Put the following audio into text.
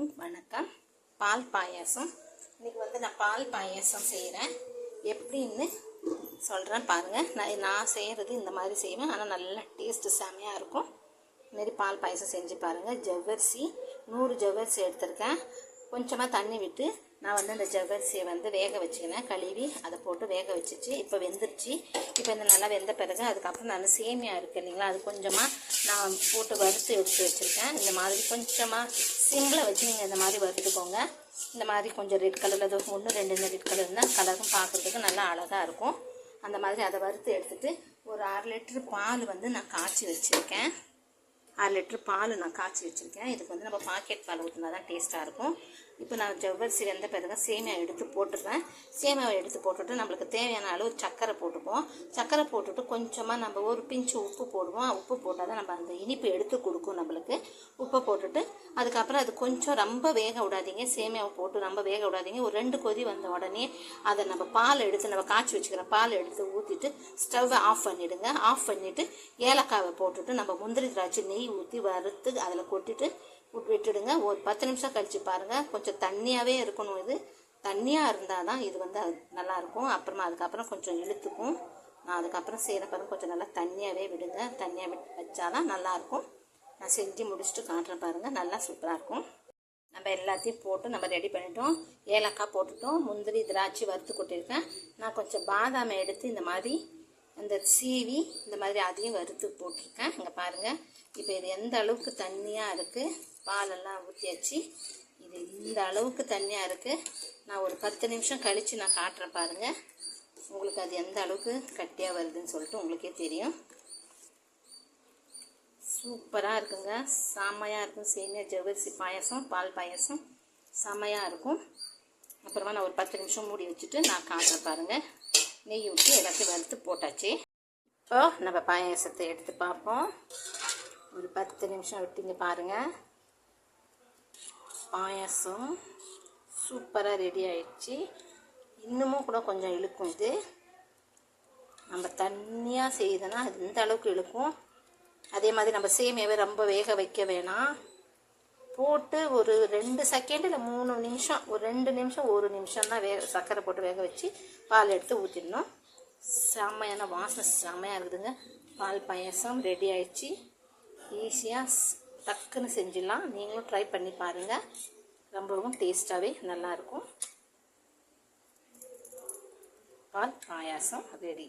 அனைவருக்கும் வணக்கம். பால் பாயாசம். இன்றைக்கி நான் பால் பாயாசம் செய்கிறேன். எப்படின்னு சொல்கிறேன் பாருங்கள். நான் செய்கிறது இந்த மாதிரி செய்வேன். ஆனால் நல்ல டேஸ்ட்டு செமையாக இருக்கும். இதுமாரி பால் பாயாசம் செஞ்சு பாருங்கள். ஜவ்வரிசி 100 ஜவ்வரிசி எடுத்திருக்கேன். கொஞ்சமாக தண்ணி விட்டு நான் இந்த ஜவ்வரிசியை வேக வச்சுக்கினேன். கழுவி அதை போட்டு வேக வச்சிச்சு. இப்போ வெந்துருச்சு. இப்போ இந்த நல்லா வெந்த பிறகு அதுக்கப்புறம் நான் சேமியா இருக்குது இல்லைங்களா, அது கொஞ்சமாக நான் போட்டு வறுத்து எடுத்து வச்சுருக்கேன். இந்த மாதிரி கொஞ்சமாக சிம்மில் வச்சு நீங்கள் இந்த மாதிரி வறுத்துக்கோங்க. இந்த மாதிரி கொஞ்சம் ரெட் கலரில் 1-2 ரெட் கலர் இருந்தால் கலரும் பார்க்குறதுக்கு நல்லா அழகாக இருக்கும். அந்த மாதிரி அதை வறுத்து எடுத்துகிட்டு ஒரு 1/2 லிட்டர் பால் நான் காய்ச்சி வச்சுருக்கேன். 1/2 லிட்டர் பால் நான் காய்ச்சி வச்சுருக்கேன். இதுக்கு நம்ம பாக்கெட் பால் ஊற்றினா தான் டேஸ்ட்டாக இருக்கும். இப்போ நான் ஜவ்வரிசி வெந்த பிறகு சேமியா எடுத்து போட்டுடுறேன். சேமியாவை எடுத்து போட்டுட்டு நம்மளுக்கு தேவையான அளவு சர்க்கரை போட்டுப்போம். சர்க்கரை போட்டுட்டு கொஞ்சமாக நம்ம ஒரு பிஞ்சு உப்பு போடுவோம். உப்பு போட்டால் தான் நம்ம அந்த இனிப்பு எடுத்து கொடுக்கும் நம்மளுக்கு. உப்பை போட்டுட்டு அதுக்கப்புறம் அது கொஞ்சம் ரொம்ப வேக விடாதீங்க. சேமியாவை போட்டு ரொம்ப வேக விடாதீங்க. ஒரு 2 கொதி வந்த உடனே அதை நம்ம பால் எடுத்து நம்ம காய்ச்சி வச்சுக்கிற பால் எடுத்து ஊற்றிட்டு ஸ்டவ்வை ஆஃப் பண்ணிவிடுங்க. ஆஃப் பண்ணிவிட்டு ஏலக்காவை போட்டுட்டு நம்ம முந்திரி திராட்சை நெய் ஊற்றி வறுத்து அதில் கொட்டிட்டு விட்டுடுங்க. ஒரு 10 நிமிஷம் கழித்து பாருங்கள். கொஞ்சம் தண்ணியாகவே இருக்கணும். இது தண்ணியாக இருந்தால் தான் இது நல்லாயிருக்கும். அப்புறமா அதுக்கப்புறம் கொஞ்சம் இழுத்துக்கும். நான் அதுக்கப்புறம் செய்கிற பாருங்கள். கொஞ்சம் நல்லா தண்ணியாகவே விடுங்க. தண்ணியாக வச்சாதான் நல்லாயிருக்கும். நான் செஞ்சு முடிச்சுட்டு காட்டுறேன் பாருங்கள். நல்லா சூப்பராக இருக்கும். நம்ம எல்லாத்தையும் போட்டு நம்ம ரெடி பண்ணிட்டோம். ஏலக்காய் போட்டுட்டோம். முந்திரி திராட்சை வறுத்து கொட்டியிருக்கேன். நான் கொஞ்சம் பாதாமை எடுத்து இந்த மாதிரி அந்த சீவி இந்த மாதிரி அதையும் வறுத்து போட்டிருக்கேன். இங்கே பாருங்கள். இப்போ இது எந்த அளவுக்கு தண்ணியாக இருக்குது. பாலெல்லாம் ஊற்றியாச்சு. இது இந்த அளவுக்கு தண்ணியாக இருக்குது. நான் ஒரு 10 நிமிஷம் கழித்து நான் காட்டுறேன் பாருங்கள். உங்களுக்கு அது எந்த அளவுக்கு கட்டியாக வருதுன்னு சொல்லிட்டு உங்களுக்கே தெரியும். சூப்பராக இருக்குங்க. செம்மையாக இருக்கும். சேமியா ஜவ்வரிசி பாயாசம், பால் பாயாசம் செம்மையாக இருக்கும். அப்புறமா நான் ஒரு 10 நிமிஷம் மூடி வச்சுட்டு நான் காட்டுறேன் பாருங்கள். நெய் ஊற்றி எல்லாத்தையும் வறுத்து போட்டாச்சு. இப்போ நம்ம பாயாசத்தை எடுத்து பார்ப்போம். ஒரு 10 நிமிஷம் விட்டுங்க பாருங்கள். பாயாசம் சூப்பராக ரெடி ஆயிடுச்சு. இன்னமும் கூட கொஞ்சம் இழுக்கும். இது நம்ம தண்ணியாக செய்யுதுன்னா அது இந்த அளவுக்கு இழுக்கும். அதே மாதிரி நம்ம சேமியாவை ரொம்ப வேக வைக்க வேணாம். போட்டு ஒரு 2 செகண்ட் இல்லை 3 நிமிஷம், ஒரு 2 நிமிஷம் 1 நிமிஷம் தான் சர்க்கரை போட்டு வேக வச்சு பால் எடுத்து ஊற்றிடணும். செம்மையான வாசனை செம்மையாக இருக்குதுங்க. பால் பாயாசம் ரெடி ஆயிடுச்சு. ஈஸியாக டக்குன்னு செஞ்சிடலாம். நீங்களும் ட்ரை பண்ணி பாருங்கள். ரொம்பவும் டேஸ்ட்டாகவே நல்லாயிருக்கும். பால் பாயாசம் ரெடி.